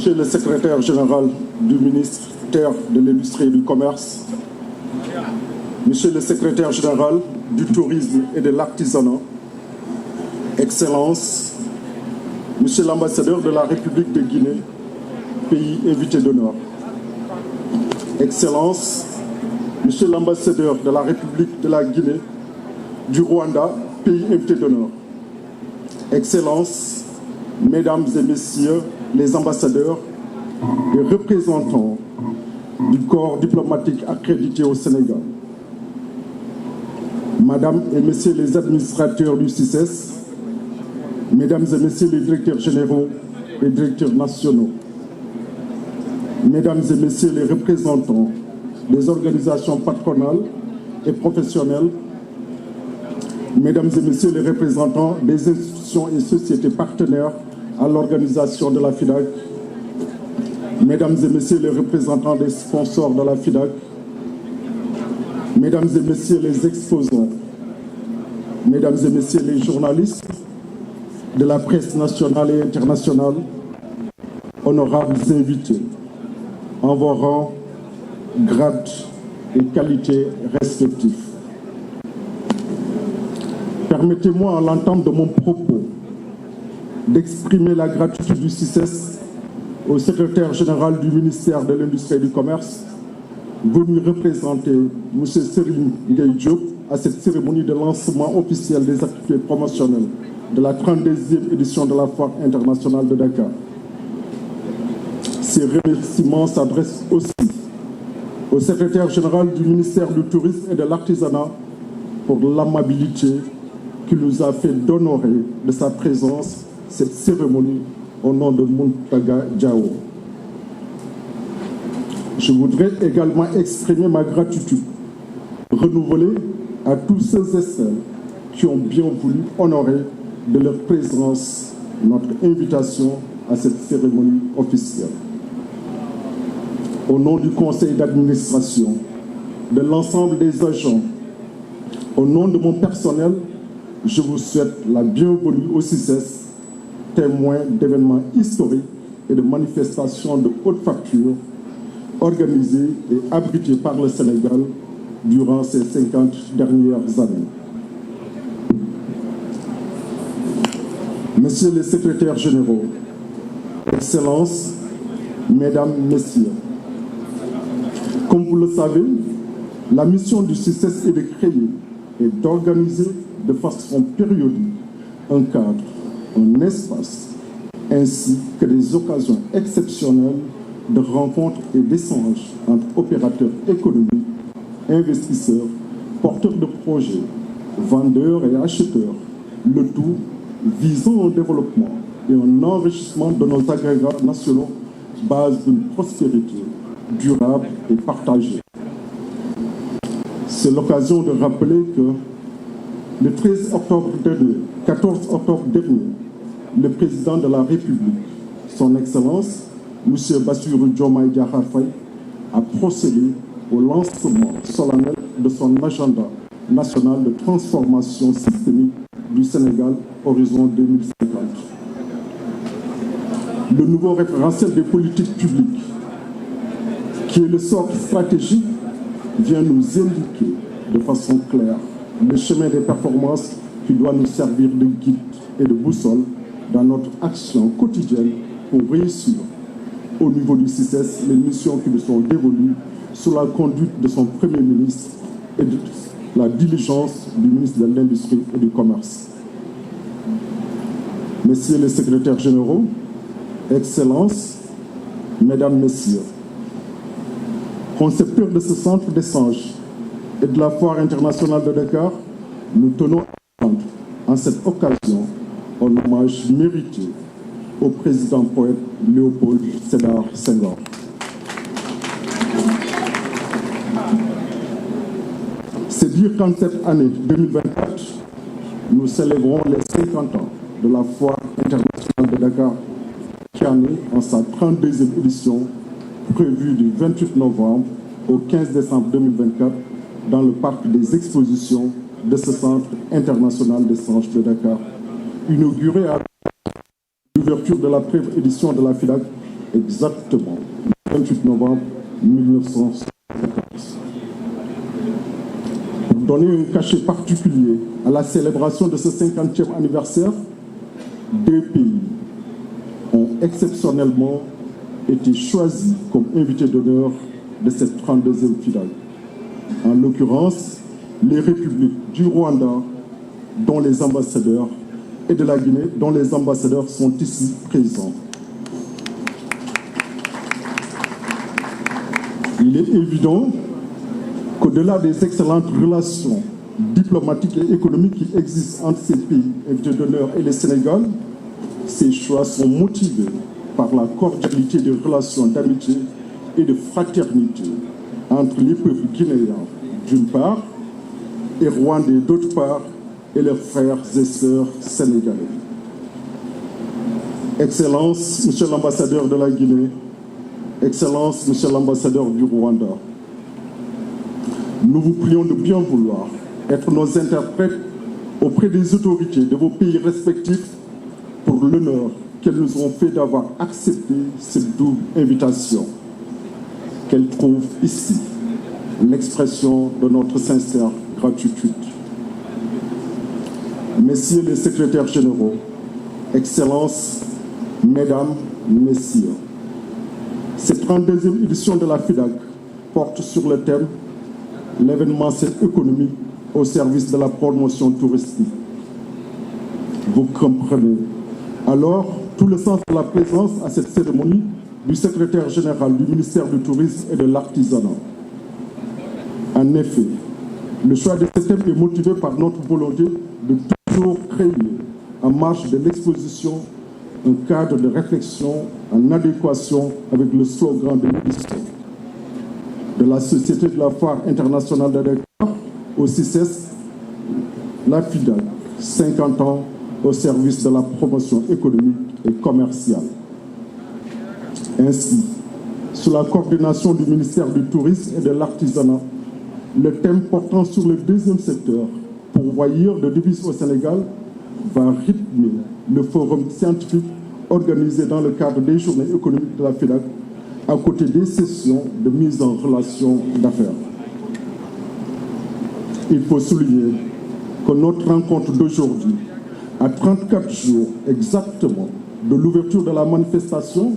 Monsieur le secrétaire général du ministère de l'Industrie et du Commerce, Monsieur le secrétaire général du Tourisme et de l'Artisanat, Excellences, Monsieur l'ambassadeur de la République de Guinée, pays invité d'honneur, Excellences, Monsieur l'ambassadeur de la République de la Guinée, du Rwanda, pays invité d'honneur, Excellences, Mesdames et Messieurs les ambassadeurs et représentants du corps diplomatique accrédité au Sénégal, Madame et Messieurs les administrateurs du CICES, Mesdames et Messieurs les directeurs généraux et directeurs nationaux, Mesdames et Messieurs les représentants des organisations patronales et professionnelles, Mesdames et Messieurs les représentants des institutions et sociétés partenaires à l'organisation de la FIDAK, Mesdames et Messieurs les représentants des sponsors de la FIDAK, Mesdames et Messieurs les exposants, Mesdames et Messieurs les journalistes de la presse nationale et internationale, honorables invités, en vos rangs, grades et qualités respectifs. Permettez-moi, à l'entame de mon propos, d'exprimer la gratitude du CICES au secrétaire général du ministère de l'Industrie et du Commerce, venu représenter M. Serigne Ndiaye Diop à cette cérémonie de lancement officiel des activités promotionnelles de la 32e édition de la Foire internationale de Dakar. Ces remerciements s'adressent aussi au secrétaire général du ministère du Tourisme et de l'Artisanat pour l'amabilité qu'il nous a fait d'honorer de sa présence cette cérémonie au nom de Muntaga Diao. Je voudrais également exprimer ma gratitude renouvelée à tous ceux et celles qui ont bien voulu honorer de leur présence notre invitation à cette cérémonie officielle. Au nom du conseil d'administration, de l'ensemble des agents, au nom de mon personnel, je vous souhaite la bienvenue au CICES, témoin d'événements historiques et de manifestations de haute facture organisées et abritées par le Sénégal durant ces 50 dernières années. Messieurs les secrétaires généraux, Excellences, Mesdames, Messieurs, comme vous le savez, la mission du CICES est de créer et d'organiser de façon périodique un cadre, un espace, ainsi que des occasions exceptionnelles de rencontres et d'échanges entre opérateurs économiques, investisseurs, porteurs de projets, vendeurs et acheteurs, le tout visant au développement et un enrichissement de nos agrégats nationaux, base d'une prospérité durable et partagée. C'est l'occasion de rappeler que le 13 octobre dernier, 14 octobre dernier, le président de la République, son Excellence, M. Bassirou Diomaye Diakhar Faye, a procédé au lancement solennel de son agenda national de transformation systémique du Sénégal horizon 2050. Le nouveau référentiel des politiques publiques, qui est le socle stratégique, vient nous indiquer de façon claire le chemin des performances qui doit nous servir de guide et de boussole dans notre action quotidienne pour réussir au niveau du CICES les missions qui nous sont dévolues sous la conduite de son Premier ministre et de la diligence du ministre de l'Industrie et du Commerce. Messieurs les secrétaires généraux, Excellences, Mesdames, Messieurs, concepteurs de ce centre d'échange et de la Foire internationale de Dakar, nous tenons à rendre en cette occasion un hommage mérité au président poète Léopold Sédar Senghor. C'est dire qu'en cette année 2024, nous célébrons les 50 ans de la Foire internationale de Dakar, qui en est en sa 32e édition, prévue du 28 novembre au 15 décembre 2024 dans le parc des expositions de ce centre international d'échange de Dakar, inauguré à l'ouverture de la première édition de la FIDAK exactement le 28 novembre 1974. Pour donner un cachet particulier à la célébration de ce 50e anniversaire, 2 pays ont exceptionnellement été choisis comme invités d'honneur de cette 32e FIDAK. En l'occurrence, les républiques du Rwanda, dont les ambassadeurs, et de la Guinée, dont les ambassadeurs sont ici présents. Il est évident qu'au-delà des excellentes relations diplomatiques et économiques qui existent entre ces pays invités d'honneur et le Sénégal, ces choix sont motivés par la cordialité des relations d'amitié et de fraternité entre les peuples guinéens d'une part et rwandais d'autre part et leurs frères et sœurs sénégalais. Excellence, Monsieur l'ambassadeur de la Guinée, Excellence, Monsieur l'ambassadeur du Rwanda, nous vous prions de bien vouloir être nos interprètes auprès des autorités de vos pays respectifs pour l'honneur qu'elles nous ont fait d'avoir accepté cette double invitation. Qu'elles trouvent ici l'expression de notre sincère gratitude. Messieurs les secrétaires généraux, Excellences, Mesdames, Messieurs, cette 32e édition de la FIDAK porte sur le thème « L'événementiel économique au service de la promotion touristique ». Vous comprenez alors tout le sens de la présence à cette cérémonie du secrétaire général du ministère du Tourisme et de l'Artisanat. En effet, le choix de ce thème est motivé par notre volonté de toujours créer, en marge de l'exposition, un cadre de réflexion en adéquation avec le slogan de l'édition de la Société de la Foire internationale de Dakar, au CICES, la FIDAK, 50 ans au service de la promotion économique et commerciale. Ainsi, sous la coordination du ministère du Tourisme et de l'Artisanat, le thème portant sur le deuxième secteur, pourvoyeur de devises au Sénégal, va rythmer le forum scientifique organisé dans le cadre des journées économiques de la FIDAK, à côté des sessions de mise en relation d'affaires. Il faut souligner que notre rencontre d'aujourd'hui, à 34 jours exactement de l'ouverture de la manifestation,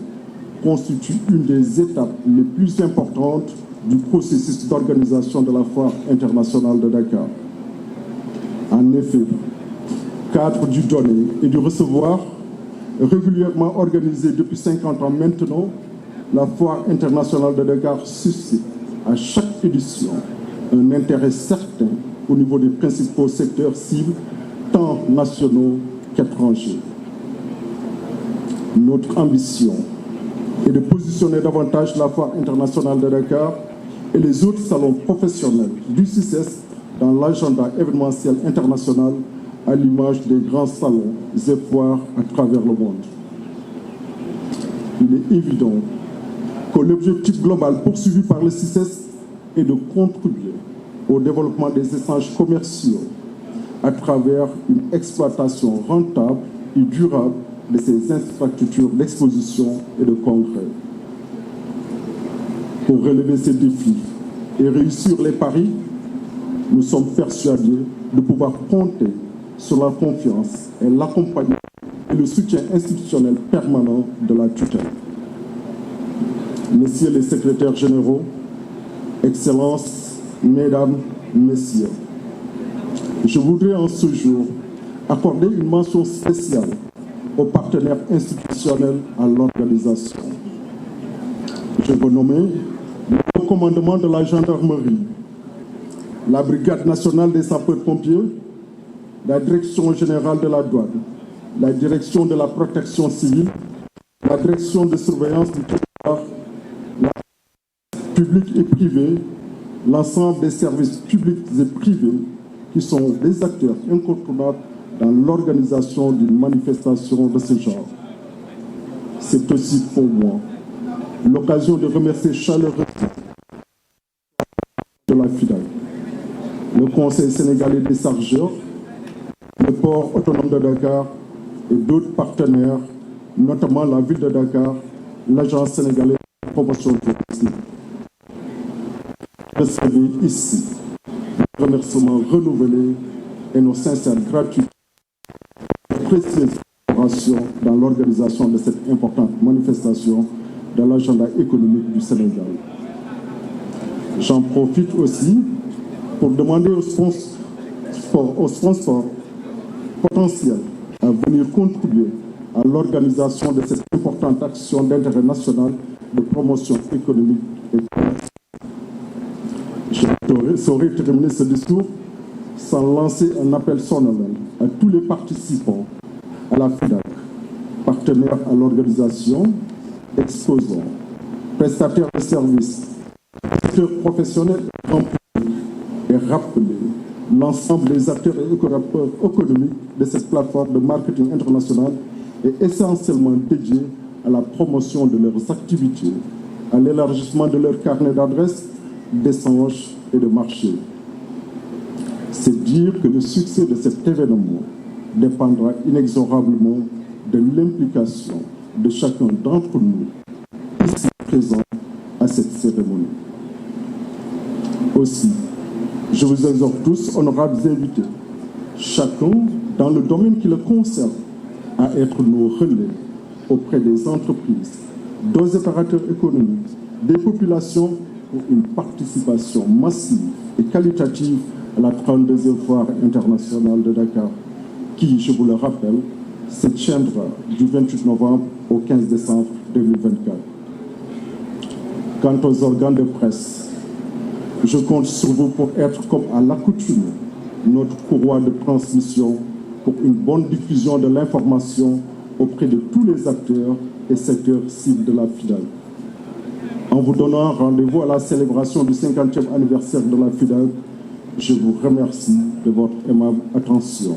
constitue une des étapes les plus importantes du processus d'organisation de la Foire internationale de Dakar. En effet, cadre du donner et du recevoir, régulièrement organisé depuis 50 ans maintenant, la Foire internationale de Dakar suscite à chaque édition un intérêt certain au niveau des principaux secteurs cibles, tant nationaux qu'étrangers. Notre ambition est de positionner davantage la Foire internationale de Dakar et les autres salons professionnels du CICES dans l'agenda événementiel international à l'image des grands salons et foires à travers le monde. Il est évident que l'objectif global poursuivi par le CICES est de contribuer au développement des échanges commerciaux à travers une exploitation rentable et durable de ces infrastructures d'exposition et de congrès. Pour relever ces défis et réussir les paris, nous sommes persuadés de pouvoir compter sur la confiance et l'accompagnement et le soutien institutionnel permanent de la tutelle. Messieurs les secrétaires généraux, Excellences, Mesdames, Messieurs, je voudrais en ce jour accorder une mention spéciale aux partenaires institutionnels à l'organisation. Je veux nommer le commandement de la gendarmerie, la Brigade nationale des sapeurs-pompiers, la Direction générale de la douane, la Direction de la protection civile, la Direction de surveillance du territoire, la public et privé, l'ensemble des services publics et privés qui sont des acteurs incontournables dans l'organisation d'une manifestation de ce genre. C'est aussi pour moi l'occasion de remercier chaleureusement de la FIDAK, le Conseil sénégalais des chargeurs, le port autonome de Dakar et d'autres partenaires, notamment la ville de Dakar l'Agence sénégalaise de promotion touristique. Recevez ici nos remerciements renouvelés et nos sincères gratitudes pour la précieuse collaboration dans l'organisation de cette importante manifestation dans l'agenda économique du Sénégal. J'en profite aussi pour demander aux sponsors potentiels à venir contribuer à l'organisation de cette importante action d'intérêt national de promotion économique et commerciale. Je ne saurais terminer ce discours sans lancer un appel solennel à tous les participants à la FIDAK, partenaires à l'organisation, exposants, prestataires de services, acteurs professionnels et grand public, et rappeler l'ensemble des acteurs et éco-rapports économiques de cette plateforme de marketing international est essentiellement dédiée à la promotion de leurs activités, à l'élargissement de leur carnet d'adresses, d'échanges et de marché. C'est dire que le succès de cet événement dépendra inexorablement de l'implication de chacun d'entre nous ici présents à cette cérémonie. Aussi, je vous exhorte tous, honorables invités, chacun dans le domaine qui le concerne, à être nos relais auprès des entreprises, des opérateurs économiques, des populations pour une participation massive et qualitative à la 32e foire internationale de Dakar, qui, je vous le rappelle, se tiendra du 28 novembre au 15 décembre 2024. Quant aux organes de presse, je compte sur vous pour être, comme à l'accoutumée, notre courroie de transmission pour une bonne diffusion de l'information auprès de tous les acteurs et secteurs cibles de la FIDAK. En vous donnant rendez-vous à la célébration du 50e anniversaire de la FIDAK, je vous remercie de votre aimable attention.